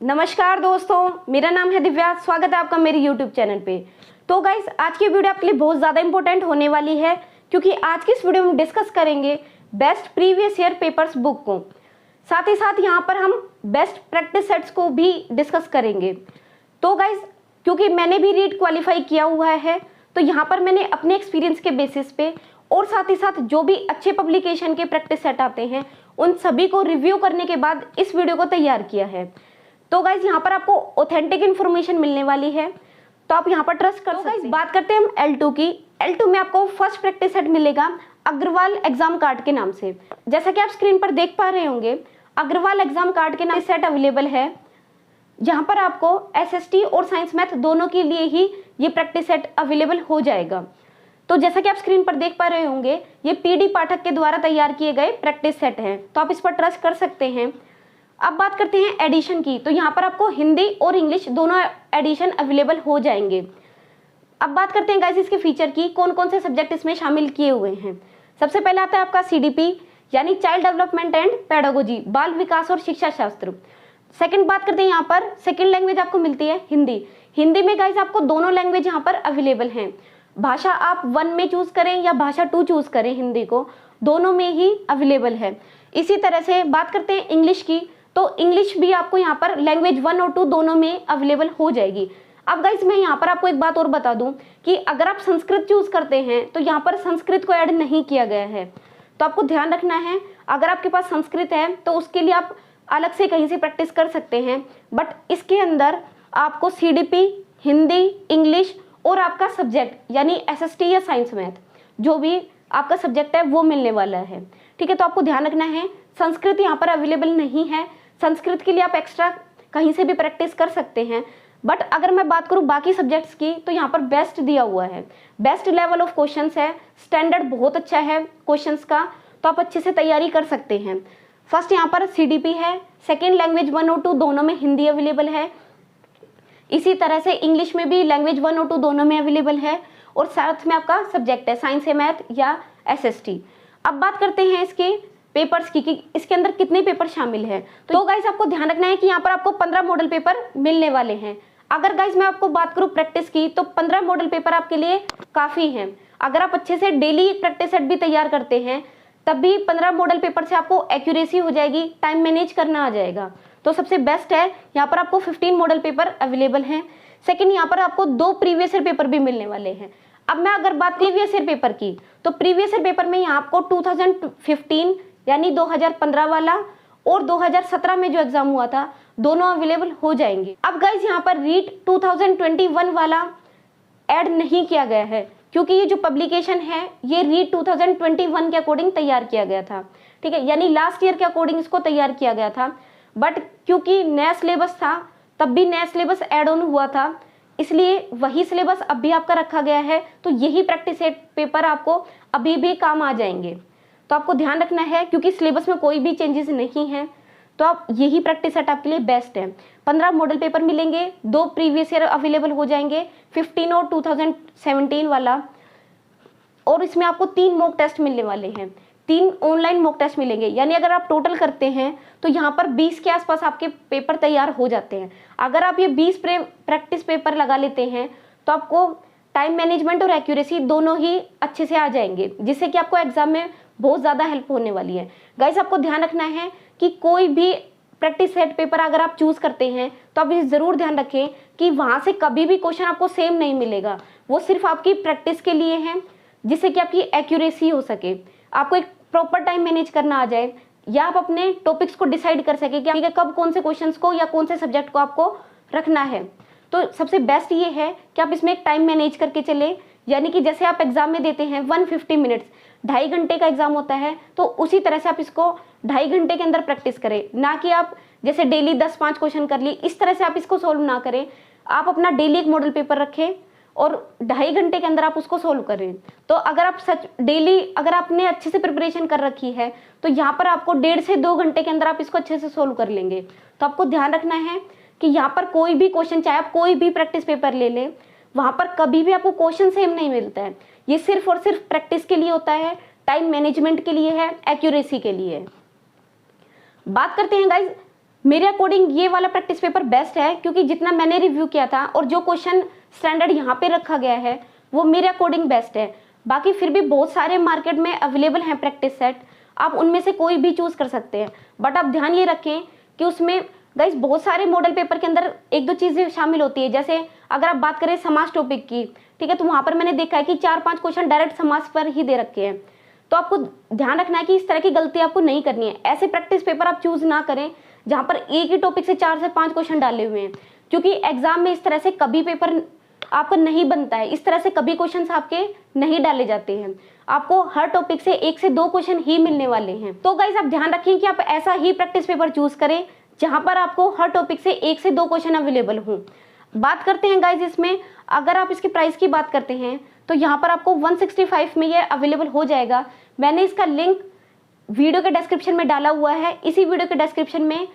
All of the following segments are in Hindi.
नमस्कार दोस्तों, मेरा नाम है दिव्या। स्वागत है आपका मेरे यूट्यूब चैनल पे। तो गाइस, आज की वीडियो आपके लिए बहुत ज़्यादा इंपॉर्टेंट होने वाली है, क्योंकि आज की इस वीडियो में डिस्कस करेंगे best previous year papers book को। साथ ही साथ यहाँ पर हम बेस्ट प्रैक्टिस सेट्स को भी डिस्कस करेंगे। तो गाइस, क्योंकि मैंने भी रीट क्वालिफाई किया हुआ है, तो यहाँ पर मैंने अपने एक्सपीरियंस के बेसिस पे और साथ ही साथ जो भी अच्छे पब्लिकेशन के प्रैक्टिस सेट आते हैं उन सभी को रिव्यू करने के बाद इस वीडियो को तैयार किया है। तो गाइज, यहाँ पर आपको ऑथेंटिक इन्फॉर्मेशन मिलने वाली है, तो आप यहाँ पर ट्रस्ट कर सकते हैं। बात करते हैं हम L2 की। L2 में आपको फर्स्ट प्रैक्टिस सेट मिलेगा अग्रवाल एग्जाम कार्ड के नाम से। जैसा कि आप स्क्रीन पर देख पा रहे होंगे, अग्रवाल एग्जाम कार्ड के नाम से सेट अवेलेबल है, जहाँ पर आपको SST और साइंस मैथ दोनों के लिए ही ये प्रैक्टिस सेट अवेलेबल हो जाएगा। तो जैसा कि आप स्क्रीन पर देख पा रहे होंगे, ये PD पाठक के द्वारा तैयार किए गए प्रैक्टिस सेट हैं, तो आप इस पर ट्रस्ट कर सकते हैं। अब बात करते हैं एडिशन की। तो यहाँ पर आपको हिंदी और इंग्लिश दोनों एडिशन अवेलेबल हो जाएंगे। अब बात करते हैं गाइस इसके फीचर की, कौन कौन से सब्जेक्ट इसमें शामिल किए हुए हैं। सबसे पहले आता है आपका CDP यानी चाइल्ड डेवलपमेंट एंड पेडागोजी, बाल विकास और शिक्षा शास्त्र। सेकंड बात करते हैं, यहाँ पर सेकंड लैंग्वेज आपको मिलती है हिंदी। हिंदी में गाइस आपको दोनों लैंग्वेज यहाँ पर अवेलेबल हैं। भाषा आप 1 में चूज करें या भाषा 2 चूज करें, हिंदी को दोनों में ही अवेलेबल है। इसी तरह से बात करते हैं इंग्लिश की, तो इंग्लिश भी आपको यहाँ पर लैंग्वेज 1 और 2 दोनों में अवेलेबल हो जाएगी। अब गाइस, मैं यहाँ पर आपको एक बात और बता दूं कि अगर आप संस्कृत चूज करते हैं तो यहाँ पर संस्कृत को ऐड नहीं किया गया है, तो आपको ध्यान रखना है। अगर आपके पास संस्कृत है तो उसके लिए आप अलग से कहीं से प्रैक्टिस कर सकते हैं, बट इसके अंदर आपको CDP, हिंदी, इंग्लिश और आपका सब्जेक्ट यानी SST या साइंस मैथ जो भी आपका सब्जेक्ट है वो मिलने वाला है। ठीक है, तो आपको ध्यान रखना है, संस्कृत यहाँ पर अवेलेबल नहीं है। संस्कृत के लिए आप एक्स्ट्रा कहीं से भी प्रैक्टिस कर सकते हैं, बट अगर मैं बात करूँ बाकी सब्जेक्ट्स की तो यहाँ पर बेस्ट दिया हुआ है, बेस्ट लेवल ऑफ क्वेश्चंस है, स्टैंडर्ड बहुत अच्छा है क्वेश्चंस का, तो आप अच्छे से तैयारी कर सकते हैं। फर्स्ट यहाँ पर CDP है, सेकेंड लैंग्वेज 1 और 2 दोनों में हिंदी अवेलेबल है। इसी तरह से इंग्लिश में भी लैंग्वेज 1 और 2 दोनों में अवेलेबल है, और साथ में आपका सब्जेक्ट है साइंस या मैथ या SST। अब बात करते हैं इसके पेपर्स की कि इसके अंदर कितने पेपर शामिल है। तो गाइज, आपको ध्यान रखना है कि यहाँ पर आपको 15 मॉडल पेपर मिलने वाले हैं। अगर गाइज मैं आपको बात करूँ प्रैक्टिस की, तो 15 मॉडल पेपर आपके लिए काफ़ी हैं। अगर आप अच्छे से डेली एक प्रैक्टिस सेट भी तैयार करते हैं तब भी 15 मॉडल पेपर से आपको एक्यूरेसी हो जाएगी, टाइम मैनेज करना आ जाएगा, तो सबसे बेस्ट है। यहाँ पर आपको 15 मॉडल पेपर अवेलेबल हैं। सेकेंड, यहाँ पर आपको 2 प्रीवियस ईयर पेपर भी मिलने वाले हैं। अब मैं अगर बात प्रीवियस ईयर पेपर की, तो प्रीवियस ईयर पेपर में यहाँ आपको 2015 यानी 2015 वाला और 2017 में जो एग्जाम हुआ था दोनों अवेलेबल हो जाएंगे। अब गाइज, यहाँ पर रीट 2021 वाला ऐड नहीं किया गया है, क्योंकि ये जो पब्लिकेशन है ये रीट 2021 के अकॉर्डिंग तैयार किया गया था। ठीक है, यानी लास्ट ईयर के अकॉर्डिंग इसको तैयार किया गया था, बट क्योंकि नया सिलेबस था तब भी नया सिलेबस ऐड ऑन हुआ था, इसलिए वही सिलेबस अब भी आपका रखा गया है। तो यही प्रैक्टिस सेट पेपर आपको अभी भी काम आ जाएंगे, तो आपको ध्यान रखना है, क्योंकि सिलेबस में कोई भी चेंजेस नहीं है, तो आप यही प्रैक्टिस सेट आपके लिए बेस्ट है। 15 मॉडल पेपर मिलेंगे, 2 प्रीवियस ईयर अवेलेबल हो जाएंगे, 15 और 2017 वाला, और इसमें आपको 3 मॉक टेस्ट मिलने वाले हैं, 3 ऑनलाइन मॉक टेस्ट मिलेंगे। यानी अगर आप टोटल करते हैं तो यहाँ पर 20 के आसपास आपके पेपर तैयार हो जाते हैं। अगर आप ये 20 प्रैक्टिस पेपर लगा लेते हैं तो आपको टाइम मैनेजमेंट और एक्यूरेसी दोनों ही अच्छे से आ जाएंगे, जिससे कि आपको एग्जाम में बहुत ज़्यादा हेल्प होने वाली है। गाइस, आपको ध्यान रखना है कि कोई भी प्रैक्टिस सेट पेपर अगर आप चूज करते हैं तो आप ये ज़रूर ध्यान रखें कि वहाँ से कभी भी क्वेश्चन आपको सेम नहीं मिलेगा, वो सिर्फ आपकी प्रैक्टिस के लिए है, जिससे कि आपकी एक्यूरेसी हो सके, आपको एक प्रॉपर टाइम मैनेज करना आ जाए, या आप अपने टॉपिक्स को डिसाइड कर सके कि कब कौन से क्वेश्चंस को या कौन से सब्जेक्ट को आपको रखना है। तो सबसे बेस्ट ये है कि आप इसमें एक टाइम मैनेज करके चले, यानी कि जैसे आप एग्जाम में देते हैं 150 मिनट्स, 2.5 घंटे का एग्जाम होता है, तो उसी तरह से आप इसको 2.5 घंटे के अंदर प्रैक्टिस करें, ना कि आप जैसे डेली 10-5 क्वेश्चन कर ली, इस तरह से आप इसको सोल्व ना करें। आप अपना डेली एक मॉडल पेपर रखें और 2.5 घंटे के अंदर आप उसको सोल्व करें। तो अगर आप सच डेली अगर आपने अच्छे से प्रिपरेशन कर रखी है तो यहाँ पर आपको 1.5 से 2 घंटे के अंदर आप इसको अच्छे से सोल्व कर लेंगे। तो आपको ध्यान रखना है कि यहाँ पर कोई भी क्वेश्चन, चाहे आप कोई भी प्रैक्टिस पेपर ले लें, वहाँ पर कभी भी आपको क्वेश्चन सेम नहीं मिलता है। ये सिर्फ और सिर्फ प्रैक्टिस के लिए होता है, टाइम मैनेजमेंट के लिए है, एक्यूरेसी के लिए है। बात करते हैं गाइज मेरे अकॉर्डिंग ये वाला प्रैक्टिस पेपर बेस्ट है, क्योंकि जितना मैंने रिव्यू किया था और जो क्वेश्चन स्टैंडर्ड यहाँ पे रखा गया है वो मेरे अकॉर्डिंग बेस्ट है। बाकी फिर भी बहुत सारे मार्केट में अवेलेबल हैं प्रैक्टिस सेट, आप उनमें से कोई भी चूज कर सकते हैं। बट आप ध्यान ये रखें कि उसमें गाइस बहुत सारे मॉडल पेपर के अंदर एक दो चीजें शामिल होती है। जैसे अगर आप बात करें समास टॉपिक की, ठीक है, तो वहां पर मैंने देखा है कि 4-5 क्वेश्चन डायरेक्ट समास पर ही दे रखे हैं। तो आपको ध्यान रखना है कि इस तरह की गलती आपको नहीं करनी है। ऐसे प्रैक्टिस पेपर आप चूज ना करें जहां पर एक ही टॉपिक से 4 से 5 क्वेश्चन डाले हुए हैं, क्योंकि एग्जाम में इस तरह से कभी पेपर आपका नहीं बनता है, इस तरह से कभी क्वेश्चंस आपके नहीं डाले जाते हैं। आपको हर टॉपिक से 1 से 2 क्वेश्चन ही मिलने वाले हैं। तो गाइस आप ध्यान रखें कि आप ऐसा ही प्रैक्टिस पेपर चूज करें जहां पर आपको हर टॉपिक से 1 से 2 क्वेश्चन अवेलेबल हो। बात करते हैं गाइस इसमें, अगर आप इसके प्राइस की बात करते हैं तो यहाँ पर आपको 165 में ये अवेलेबल हो जाएगा। मैंने इसका लिंक वीडियो के डिस्क्रिप्शन में डाला हुआ है, इसी वीडियो के डिस्क्रिप्शन में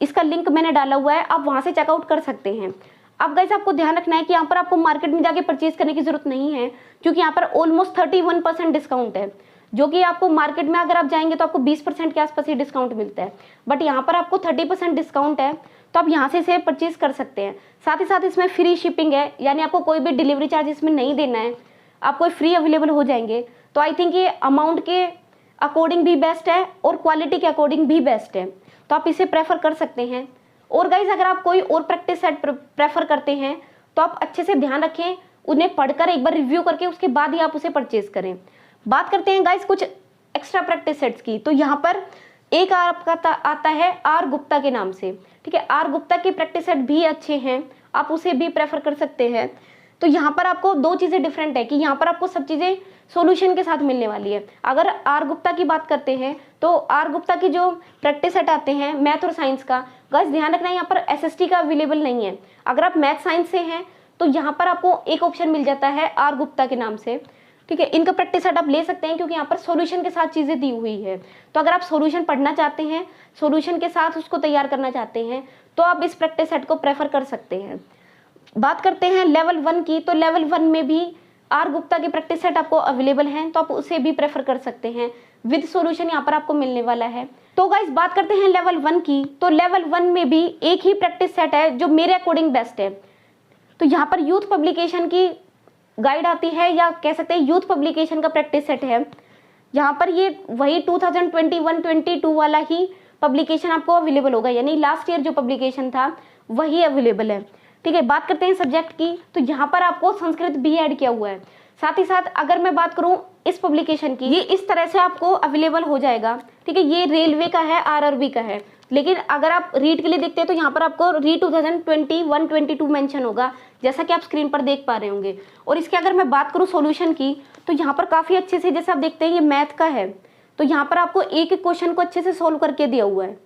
इसका लिंक मैंने डाला हुआ है, आप वहां से चेकआउट कर सकते हैं। अब गाइस आपको ध्यान रखना है कि यहाँ पर आपको मार्केट में जाके परचेज करने की जरूरत नहीं है, क्योंकि यहाँ पर ऑलमोस्ट 31% डिस्काउंट है, जो कि आपको मार्केट में अगर आप जाएंगे तो आपको 20% के आसपास ही डिस्काउंट मिलता है। बट यहाँ पर आपको 30% डिस्काउंट है, तो आप यहाँ से इसे परचेज कर सकते हैं। साथ ही साथ इसमें फ्री शिपिंग है, यानी आपको कोई भी डिलीवरी चार्ज इसमें नहीं देना है, आपको फ्री अवेलेबल हो जाएंगे। तो आई थिंक ये अमाउंट के अकॉर्डिंग भी बेस्ट है और क्वालिटी के अकॉर्डिंग भी बेस्ट है, तो आप इसे प्रेफर कर सकते हैं। और गाइज अगर आप कोई और प्रैक्टिस सेट प्रेफर करते हैं तो आप अच्छे से ध्यान रखें, उन्हें पढ़कर एक बार रिव्यू करके उसके बाद ही आप उसे परचेज करें। बात करते हैं गाइज कुछ एक्स्ट्रा प्रैक्टिस सेट्स की। तो यहाँ पर एक आपका आता है आर गुप्ता के नाम से, ठीक है। आर गुप्ता के प्रैक्टिस सेट भी अच्छे हैं, आप उसे भी प्रेफर कर सकते हैं। तो यहाँ पर आपको 2 चीजें डिफरेंट है कि यहाँ पर आपको सब चीजें सॉल्यूशन के साथ मिलने वाली है। अगर आर गुप्ता की बात करते हैं तो आर गुप्ता की जो प्रैक्टिस सेट आते हैं मैथ और साइंस का, गाइस ध्यान रखना यहाँ पर एसएसटी का अवेलेबल नहीं है। अगर आप मैथ साइंस से हैं तो यहाँ पर आपको एक ऑप्शन मिल जाता है आर गुप्ता के नाम से, ठीक है। इनका प्रैक्टिस सेट आप ले सकते हैं क्योंकि यहाँ पर सॉल्यूशन के साथ चीजें दी हुई है। तो अगर आप सॉल्यूशन पढ़ना चाहते हैं, सॉल्यूशन के साथ उसको तैयार करना चाहते हैं, तो आप इस प्रैक्टिस सेट को प्रेफर कर सकते हैं। बात करते हैं लेवल 1 की, तो लेवल 1 में भी आर गुप्ता के प्रैक्टिस सेट आपको अवेलेबल हैं, तो आप उसे भी प्रेफर कर सकते हैं। विद सॉल्यूशन यहाँ पर आपको मिलने वाला है। तो गाइस बात करते हैं लेवल 1 की, तो लेवल 1 में भी एक ही प्रैक्टिस सेट है जो मेरे अकॉर्डिंग बेस्ट है। तो यहाँ पर यूथ पब्लिकेशन की गाइड आती है, या कह सकते हैं यूथ पब्लिकेशन का प्रैक्टिस सेट है। यहाँ पर ये वही 2021-22 वाला ही पब्लिकेशन आपको अवेलेबल होगा, यानी लास्ट ईयर जो पब्लिकेशन था वही अवेलेबल है, ठीक है। बात करते हैं सब्जेक्ट की, तो यहाँ पर आपको संस्कृत भी ऐड किया हुआ है। साथ ही साथ अगर मैं बात करूँ इस पब्लिकेशन की, ये इस तरह से आपको अवेलेबल हो जाएगा, ठीक है। ये रेलवे का है, आरआरबी का है, लेकिन अगर आप रीड के लिए देखते हैं तो यहाँ पर आपको री 2021-22 मेंशन होगा, जैसा कि आप स्क्रीन पर देख पा रहे होंगे। और इसके अगर मैं बात करूँ सॉल्यूशन की, तो यहाँ पर काफी अच्छे से, जैसे आप देखते हैं ये मैथ का है, तो यहाँ पर आपको एक एक क्वेश्चन को अच्छे से सोल्व करके दिया हुआ है।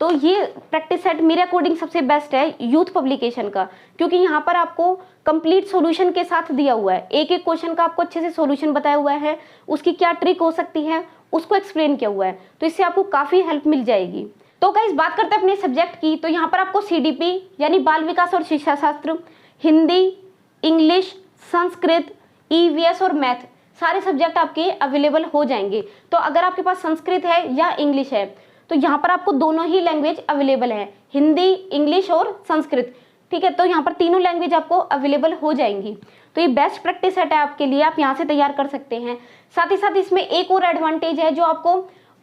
तो ये प्रैक्टिस सेट मेरे अकॉर्डिंग सबसे बेस्ट है यूथ पब्लिकेशन का, क्योंकि यहाँ पर आपको कंप्लीट सॉल्यूशन के साथ दिया हुआ है। एक एक क्वेश्चन का आपको अच्छे से सॉल्यूशन बताया हुआ है, उसकी क्या ट्रिक हो सकती है उसको एक्सप्लेन किया हुआ है, तो इससे आपको काफी हेल्प मिल जाएगी। तो गाइस बात करते हैं अपने सब्जेक्ट की, तो यहाँ पर आपको सीडीपी यानी बाल विकास और शिक्षा शास्त्र, हिंदी, इंग्लिश, संस्कृत, ईवीएस और मैथ, सारे सब्जेक्ट आपके अवेलेबल हो जाएंगे। तो अगर आपके पास संस्कृत है या इंग्लिश है तो यहाँ पर आपको दोनों ही लैंग्वेज अवेलेबल है, हिंदी, इंग्लिश और संस्कृत, ठीक है। तो यहाँ पर तीनों लैंग्वेज आपको अवेलेबल हो जाएंगी। तो ये बेस्ट प्रैक्टिस सेट है आपके लिए, आप यहाँ से तैयार कर सकते हैं। साथ ही साथ इसमें एक और एडवांटेज है जो आपको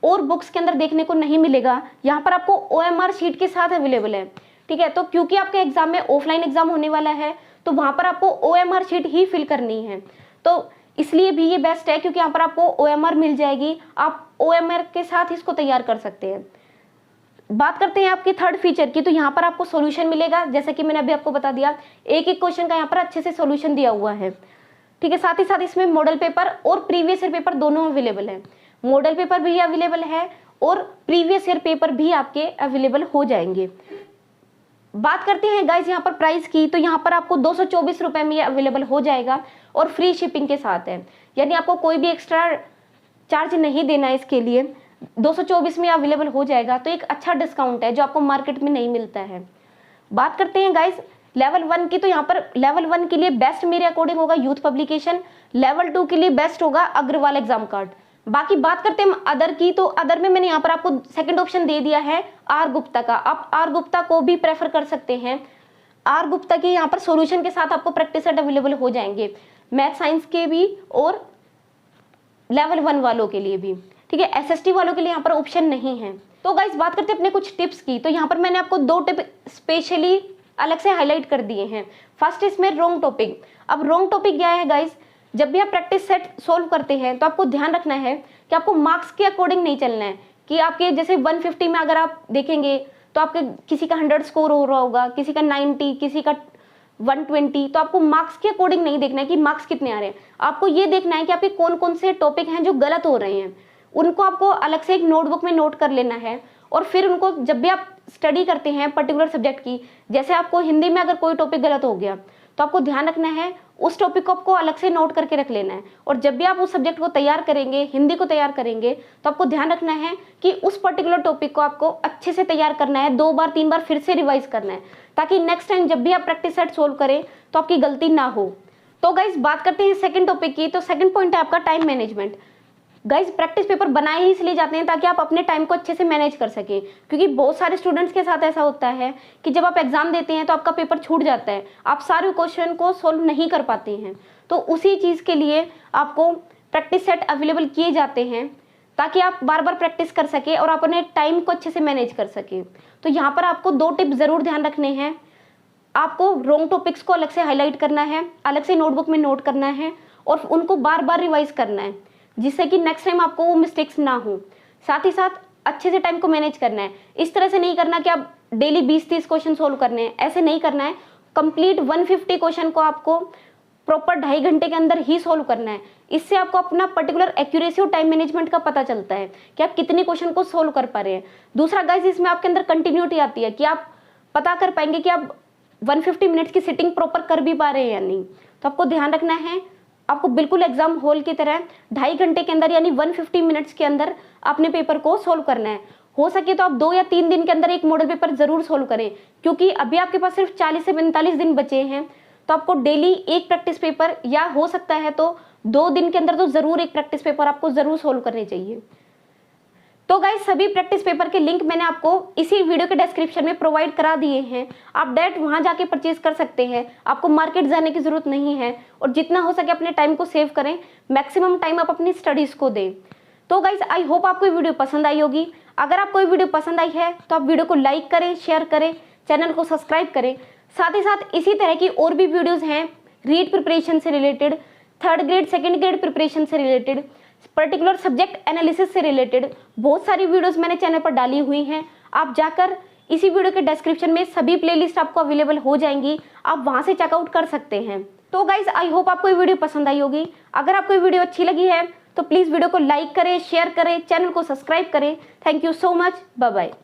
और बुक्स के अंदर देखने को नहीं मिलेगा, यहाँ पर आपको OMR शीट के साथ अवेलेबल है, ठीक है। तो क्योंकि आपके एग्जाम में ऑफलाइन एग्जाम होने वाला है तो वहां पर आपको OMR शीट ही फिल करनी है, तो इसलिए भी ये बेस्ट है क्योंकि यहाँ पर आपको OMR मिल जाएगी, आप OMR के साथ इसको तैयार कर सकते हैं। बात करते हैं आपके थर्ड फीचर की, तो यहाँ पर आपको सॉल्यूशन मिलेगा, जैसे कि मैंने अभी आपको बता दिया, एक एक क्वेश्चन का यहाँ पर अच्छे से सॉल्यूशन दिया हुआ है, ठीक है। साथ ही साथ इसमें मॉडल पेपर और प्रीवियस ईयर पेपर दोनों अवेलेबल है, मॉडल पेपर भी अवेलेबल है और प्रीवियस ईयर पेपर भी आपके अवेलेबल हो जाएंगे। बात करते हैं गाइज यहाँ पर प्राइस की, तो यहाँ पर आपको 224 रुपए में ये अवेलेबल हो जाएगा और फ्री शिपिंग के साथ है, यानी आपको कोई भी एक्स्ट्रा चार्ज नहीं देना है इसके लिए, 224 में अवेलेबल हो जाएगा। तो एक अच्छा डिस्काउंट है जो आपको मार्केट में नहीं मिलता है। बात करते हैं गाइज लेवल 1 की, तो यहाँ पर लेवल 1 के लिए बेस्ट मेरे अकॉर्डिंग होगा यूथ पब्लिकेशन, लेवल 2 के लिए बेस्ट होगा अग्रवाल एग्जाम कार्ड। बाकी बात करते हैं अदर की, तो अदर में मैंने यहाँ पर आपको सेकंड ऑप्शन दे दिया है आर गुप्ता का, आप आर गुप्ता को भी प्रेफर कर सकते हैं। आर गुप्ता के यहाँ पर सॉल्यूशन के साथ आपको प्रैक्टिस सेट अवेलेबल हो जाएंगे, मैथ साइंस के भी और लेवल 1 वालों के लिए भी, ठीक है। एसएसटी वालों के लिए यहाँ पर ऑप्शन नहीं है। तो गाइस बात करते हैं अपने कुछ टिप्स की। तो यहाँ पर मैंने आपको 2 टिप स्पेशली अलग से हाईलाइट कर दिए हैं। फर्स्ट इसमें रॉन्ग टॉपिक। अब रॉन्ग टॉपिक क्या है गाइस, जब भी आप प्रैक्टिस सेट सोल्व करते हैं तो आपको ध्यान रखना है कि आपको मार्क्स के अकॉर्डिंग नहीं चलना है कि आपके जैसे 150 में अगर आप देखेंगे तो आपके किसी का 100 स्कोर हो रहा होगा, किसी का 90, किसी का 120, तो आपको मार्क्स के अकॉर्डिंग नहीं देखना है कि मार्क्स कितने आ रहे हैं। आपको ये देखना है कि आपके कौन कौन से टॉपिक हैं जो गलत हो रहे हैं, उनको आपको अलग से एक नोटबुक में नोट कर लेना है। और फिर उनको जब भी आप स्टडी करते हैं पर्टिकुलर सब्जेक्ट की, जैसे आपको हिंदी में अगर कोई टॉपिक गलत हो गया तो आपको ध्यान रखना है उस टॉपिक को आपको अलग से नोट करके रख लेना है। और जब भी आप उस सब्जेक्ट को तैयार करेंगे, हिंदी को तैयार करेंगे, तो आपको ध्यान रखना है कि उस पर्टिकुलर टॉपिक को आपको अच्छे से तैयार करना है, 2 बार 3 बार फिर से रिवाइज करना है, ताकि नेक्स्ट टाइम जब भी आप प्रैक्टिस सेट सोल्व करें तो आपकी गलती ना हो। तो गाइज बात करते हैं सेकंड टॉपिक की। तो सेकंड पॉइंट है आपका time management. Guys practice paper बनाए ही इसलिए जाते हैं ताकि आप अपने टाइम को अच्छे से मैनेज कर सकें, क्योंकि बहुत सारे स्टूडेंट्स के साथ ऐसा होता है कि जब आप एग्जाम देते हैं तो आपका पेपर छूट जाता है, आप सारे क्वेश्चन को सोल्व नहीं कर पाते हैं। तो उसी चीज़ के लिए आपको प्रैक्टिस सेट अवेलेबल किए जाते हैं ताकि आप बार बार प्रैक्टिस कर सके और अपने टाइम को अच्छे से मैनेज कर सके। तो यहाँ पर आपको 2 टिप ज़रूर ध्यान रखने हैं। आपको रॉन्ग टॉपिक्स को अलग से हाईलाइट करना है, अलग से नोटबुक में नोट करना है और उनको बार बार रिवाइज करना है, जिससे कि नेक्स्ट टाइम आपको वो मिस्टेक्स ना हो। साथ ही साथ अच्छे से टाइम को मैनेज करना है। इस तरह से नहीं करना कि आप डेली 20-30 क्वेश्चन सोल्व करने हैं, ऐसे नहीं करना है। कंप्लीट 150 क्वेश्चन को आपको प्रॉपर 2.5 घंटे के अंदर ही सोल्व करना है। इससे आपको अपना पर्टिकुलर एक्यूरेसी और टाइम मैनेजमेंट का पता चलता है कि आप कितने क्वेश्चन को सोल्व कर पा रहे हैं। दूसरा गाइस, इसमें आपके अंदर कंटिन्यूटी आती है कि आप पता कर पाएंगे कि आप 150 मिनट्स की सिटिंग प्रॉपर कर भी पा रहे हैं या नहीं। तो आपको ध्यान रखना है, आपको बिल्कुल एग्जाम हॉल की तरह 2.5 घंटे के अंदर यानी 150 मिनट्स के अंदर अपने पेपर को सोल्व करना है। हो सके तो आप 2 या 3 दिन के अंदर एक मॉडल पेपर जरूर सोल्व करें, क्योंकि अभी आपके पास सिर्फ 40 से 45 दिन बचे हैं। तो आपको डेली एक प्रैक्टिस पेपर, या हो सकता है तो 2 दिन के अंदर तो जरूर एक प्रैक्टिस पेपर आपको जरूर सोल्व करने चाहिए। तो गाइस सभी प्रैक्टिस पेपर के लिंक मैंने आपको इसी वीडियो के डिस्क्रिप्शन में प्रोवाइड करा दिए हैं। आप डायरेक्ट वहां जाके परचेज कर सकते हैं, आपको मार्केट जाने की जरूरत नहीं है। और जितना हो सके अपने टाइम को सेव करें, मैक्सिमम टाइम आप अपनी स्टडीज को दें। तो गाइस आई होप आपको ये वीडियो पसंद आई होगी। अगर आपको ये वीडियो पसंद आई है तो आप वीडियो को लाइक करें, शेयर करें, चैनल को सब्सक्राइब करें। साथ ही साथ इसी तरह की और भी वीडियोज हैं रीड प्रिपरेशन से related, 3rd grade 2nd grade preparation से रिलेटेड, पर्टिकुलर सब्जेक्ट एनालिसिस से रिलेटेड बहुत सारी वीडियोस मैंने चैनल पर डाली हुई हैं। आप जाकर इसी वीडियो के डिस्क्रिप्शन में सभी प्लेलिस्ट आपको अवेलेबल हो जाएंगी, आप वहां से चेकआउट कर सकते हैं। तो गाइज आई होप आपको ये वीडियो पसंद आई होगी। अगर आपको ये वीडियो अच्छी लगी है तो प्लीज वीडियो को लाइक करें, शेयर करें, चैनल को सब्सक्राइब करें। Thank you so much, bye bye.